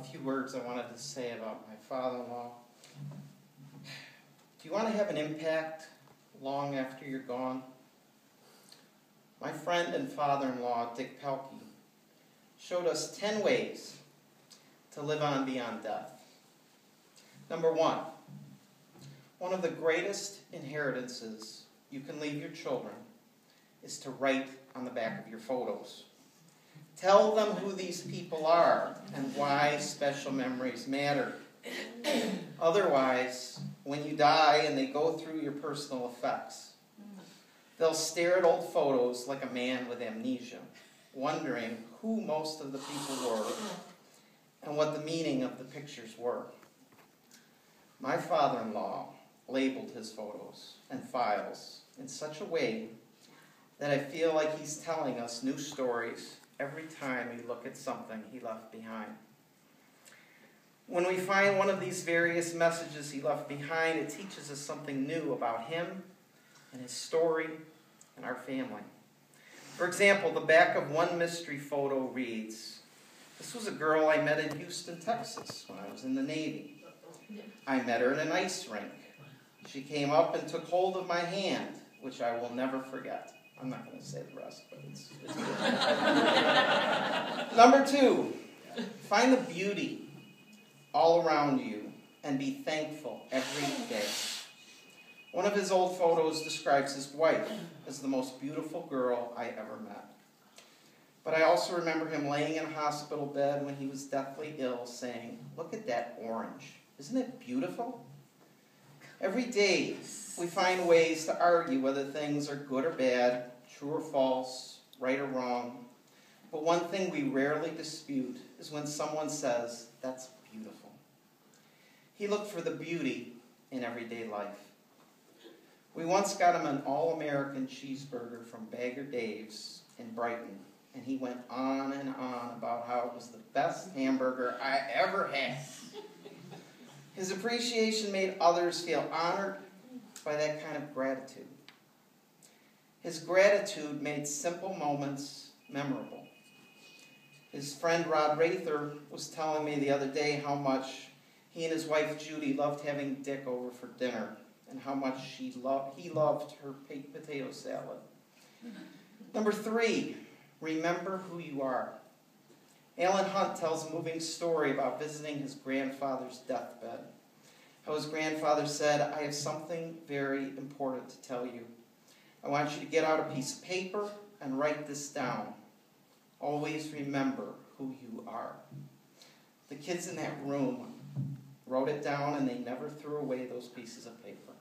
few words I wanted to say about my father-in-law. Do you want to have an impact long after you're gone? My friend and father-in-law, Dick Pelkey, showed us 10 ways to live on beyond death. Number one of the greatest inheritances you can leave your children is to write on the back of your photos. Tell them who these people are and why special memories matter. Otherwise, when you die and they go through your personal effects, they'll stare at old photos like a man with amnesia, wondering who most of the people were and what the meaning of the pictures were. My father-in-law labeled his photos and files in such a way that I feel like he's telling us new stories every time we look at something he left behind. When we find one of these various messages he left behind, it teaches us something new about him and his story and our family. For example, the back of one mystery photo reads, "This was a girl I met in Houston, Texas when I was in the Navy. I met her in an ice rink. She came up and took hold of my hand, which I will never forget." I'm not going to say the rest, but it's good. Number two, find the beauty all around you and be thankful every day. One of his old photos describes his wife as the most beautiful girl I ever met. But I also remember him laying in a hospital bed when he was deathly ill saying, "Look at that orange. Isn't it beautiful?" Every day we find ways to argue whether things are good or bad, true or false, right or wrong. But one thing we rarely dispute is when someone says, "That's beautiful." He looked for the beauty in everyday life. We once got him an all-American cheeseburger from Bagger Dave's in Brighton, and he went on and on about how it was the best hamburger I ever had. His appreciation made others feel honored by that kind of gratitude. His gratitude made simple moments memorable. His friend Rod Rather was telling me the other day how much he and his wife Judy loved having Dick over for dinner and how much he loved her baked potato salad. Number three, remember who you are. Alan Hunt tells a moving story about visiting his grandfather's deathbed. How his grandfather said, "I have something very important to tell you. I want you to get out a piece of paper and write this down. Always remember who you are." The kids in that room wrote it down and they never threw away those pieces of paper.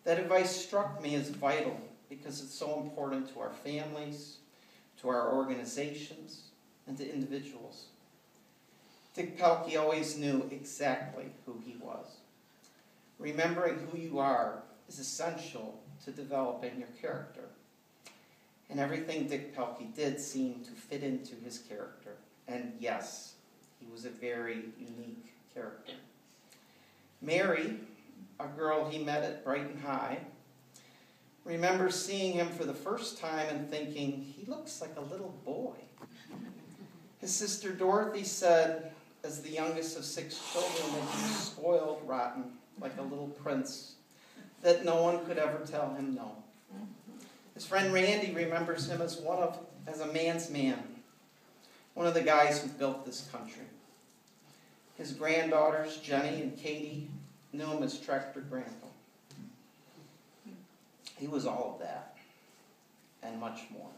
That advice struck me as vital because it's so important to our families, to our organizations, and to individuals. Dick Pelkey always knew exactly who he was. Remembering who you are is essential to developing your character. And everything Dick Pelkey did seemed to fit into his character. And yes, he was a very unique character. Mary, a girl he met at Brighton High, remembers seeing him for the first time and thinking, "He looks like a little boy." His sister Dorothy said, as the youngest of 6 children, that he was spoiled rotten like a little prince, that no one could ever tell him no. His friend Randy remembers him as a man's man, one of the guys who built this country. His granddaughters, Jenny and Katie, knew him as Tractor Grandpa. He was all of that, and much more.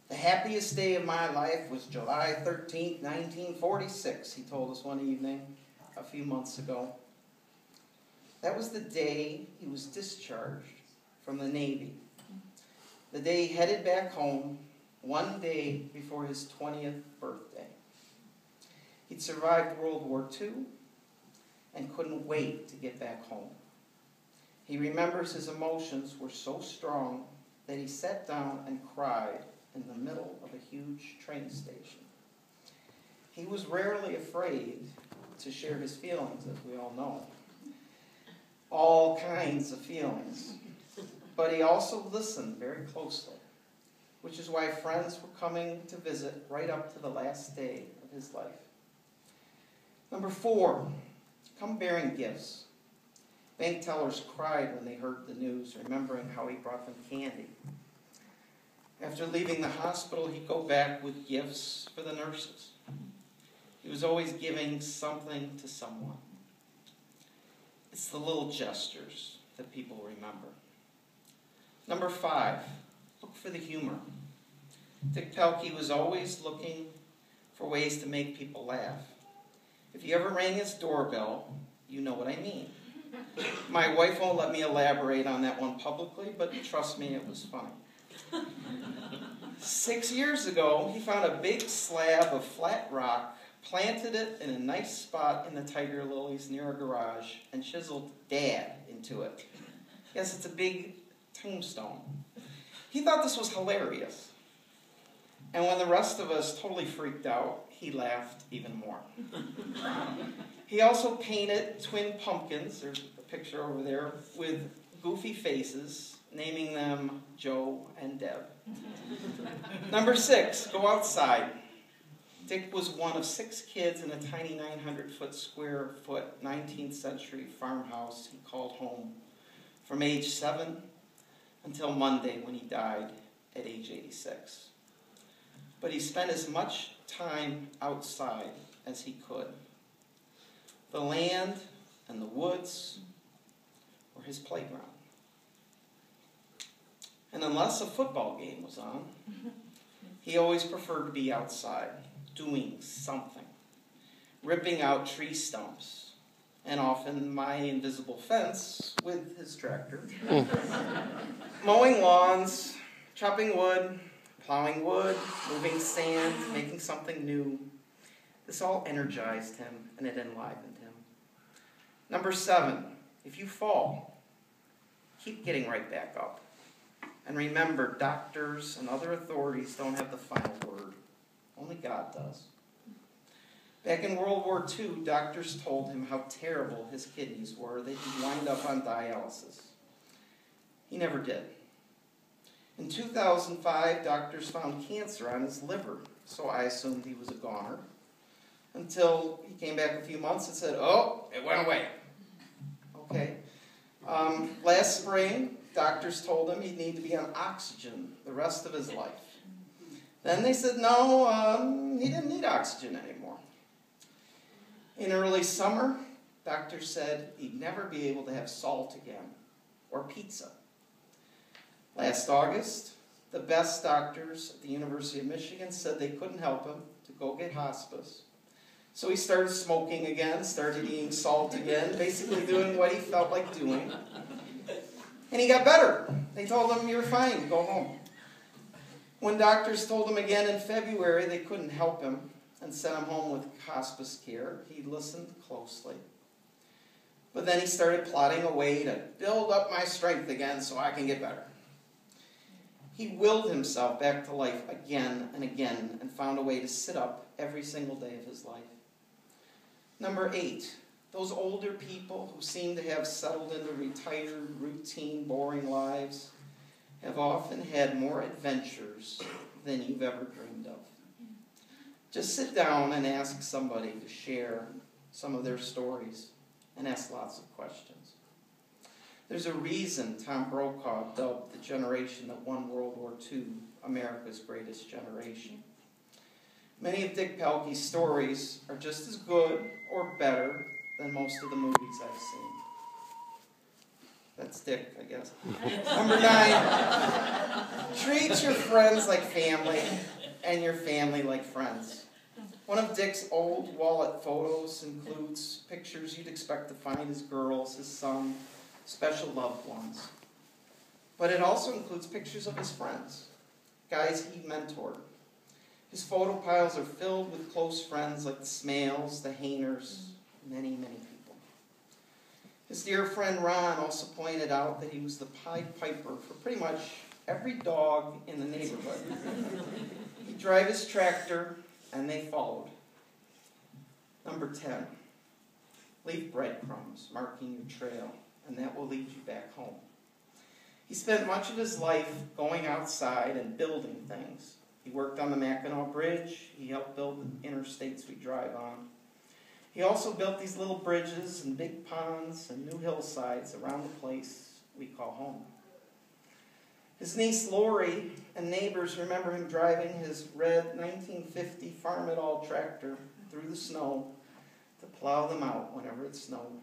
"The happiest day of my life was July 13th, 1946, he told us one evening a few months ago. That was the day he was discharged from the Navy. The day he headed back home, one day before his 20th birthday. He'd survived World War II and couldn't wait to get back home. He remembers his emotions were so strong that he sat down and cried in the middle of a huge train station. He was rarely afraid to share his feelings, as we all know. All kinds of feelings. But he also listened very closely. which is why friends were coming to visit right up to the last day of his life. Number 4, come bearing gifts. Bank tellers cried when they heard the news, remembering how he brought them candy. After leaving the hospital, he'd go back with gifts for the nurses. He was always giving something to someone. It's the little gestures that people remember. Number 5, look for the humor. Dick Pelkey was always looking for ways to make people laugh. If you ever rang his doorbell, you know what I mean. My wife won't let me elaborate on that one publicly, but trust me, it was funny. 6 years ago, he found a big slab of flat rock, planted it in a nice spot in the tiger lilies near a garage, and chiseled Dad into it. Yes, it's a big tombstone. He thought this was hilarious. And when the rest of us totally freaked out, he laughed even more. He also painted twin pumpkins, there's a picture over there, with goofy faces, naming them Joe and Deb. Number 6, go outside. Dick was one of 6 kids in a tiny 900 square foot 19th century farmhouse he called home from age 7 until Monday when he died at age 86. But he spent as much time outside as he could. The land and the woods were his playground. And unless a football game was on, he always preferred to be outside, doing something, ripping out tree stumps, and often my invisible fence with his tractor, mowing lawns, chopping wood, plowing wood, moving sand, making something new. This all energized him, and it enlivened him. Number 7, if you fall, keep getting right back up. And remember, doctors and other authorities don't have the final word. Only God does. Back in World War II, doctors told him how terrible his kidneys were, that he'd wind up on dialysis. He never did. In 2005, doctors found cancer on his liver, so I assumed he was a goner, until he came back a few months and said, oh, it went away. Okay. Last spring, doctors told him he'd need to be on oxygen the rest of his life. Then they said, no, he didn't need oxygen anymore. In early summer, doctors said he'd never be able to have salt again, or pizza. Last August, the best doctors at the University of Michigan said they couldn't help him to go get hospice. So he started smoking again, started eating salt again, basically doing what he felt like doing. And he got better. They told him, you're fine, go home. When doctors told him again in February they couldn't help him and sent him home with hospice care, he listened closely. But then he started plotting a way to build up my strength again so I can get better. He willed himself back to life again and again and found a way to sit up every single day of his life. Number 8, those older people who seem to have settled into retired, routine, boring lives have often had more adventures than you've ever dreamed of. Just sit down and ask somebody to share some of their stories and ask lots of questions. There's a reason Tom Brokaw dubbed the generation that won World War II America's greatest generation. Many of Dick Pelkey's stories are just as good or better than most of the movies I've seen. That's Dick, I guess. Number 9, treat your friends like family and your family like friends. One of Dick's old wallet photos includes pictures you'd expect to find his girls, his son, special loved ones. But it also includes pictures of his friends, guys he mentored. His photo piles are filled with close friends like the Smales, the Hainers, many, many people. His dear friend Ron also pointed out that he was the Pied Piper for pretty much every dog in the neighborhood. He'd drive his tractor, and they followed. Number 10, leave breadcrumbs marking your trail, and that will lead you back home. He spent much of his life going outside and building things. He worked on the Mackinac Bridge. He helped build the interstates we drive on. He also built these little bridges and big ponds and new hillsides around the place we call home. His niece Lori and neighbors remember him driving his red 1950 Farm It All tractor through the snow to plow them out whenever it snowed.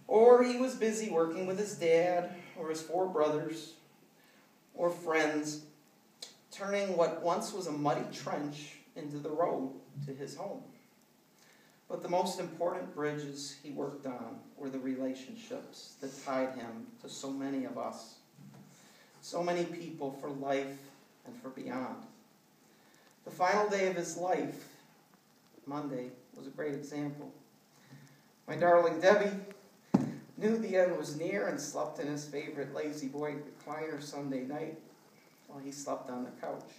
Or he was busy working with his dad or his 4 brothers or friends, turning what once was a muddy trench into the road to his home. But the most important bridges he worked on were the relationships that tied him to so many of us, so many people for life and for beyond. The final day of his life, Monday, was a great example. My darling Debbie knew the end was near and slept in his favorite lazy boy recliner Sunday night while he slept on the couch.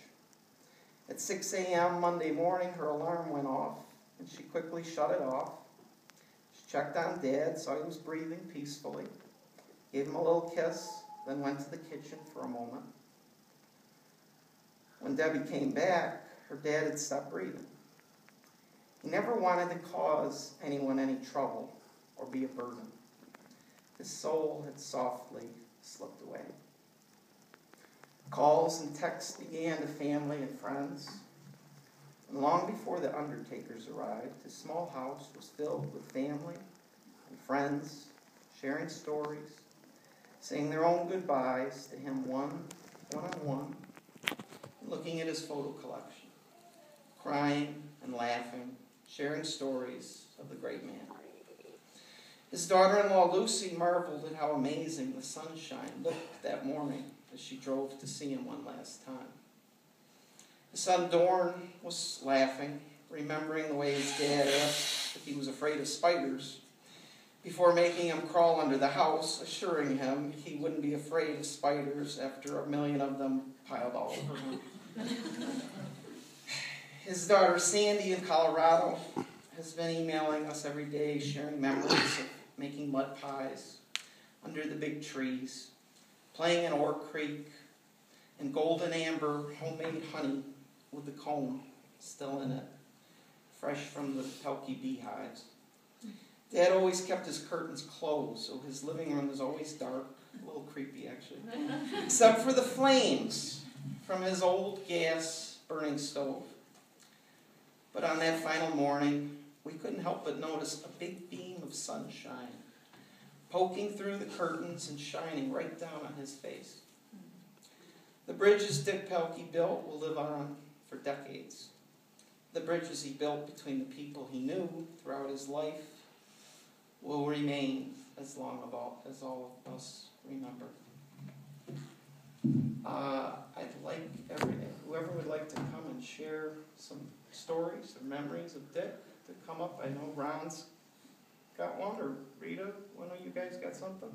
At 6 a.m. Monday morning, her alarm went off, and she quickly shut it off. She checked on Dad, saw he was breathing peacefully, gave him a little kiss, then went to the kitchen for a moment. When Debbie came back, her dad had stopped breathing. He never wanted to cause anyone any trouble or be a burden. His soul had softly slipped away. Calls and texts began to family and friends. And long before the undertakers arrived, his small house was filled with family and friends, sharing stories, saying their own goodbyes to him one-on-one, looking at his photo collection, crying and laughing, sharing stories of the great man. His daughter-in-law Lucy marveled at how amazing the sunshine looked that morning as she drove to see him one last time. His son Dorn was laughing, remembering the way his dad asked if he was afraid of spiders before making him crawl under the house, assuring him he wouldn't be afraid of spiders after 1 million of them piled all over him. His daughter Sandy in Colorado has been emailing us every day, sharing memories of making mud pies under the big trees, playing in Ore Creek, and golden amber homemade honey with the comb still in it, fresh from the Pelkey beehives. Dad always kept his curtains closed, so his living room was always dark, a little creepy actually, except for the flames from his old gas burning stove. But on that final morning, we couldn't help but notice a big beam of sunshine poking through the curtains and shining right down on his face. The bridges Dick Pelkey built will live on for decades. The bridges he built between the people he knew throughout his life will remain as long as all of us remember. I'd like whoever would like to come and share some stories or memories of Dick to come up. I know Ron's got one, or Rita, one of you guys got something?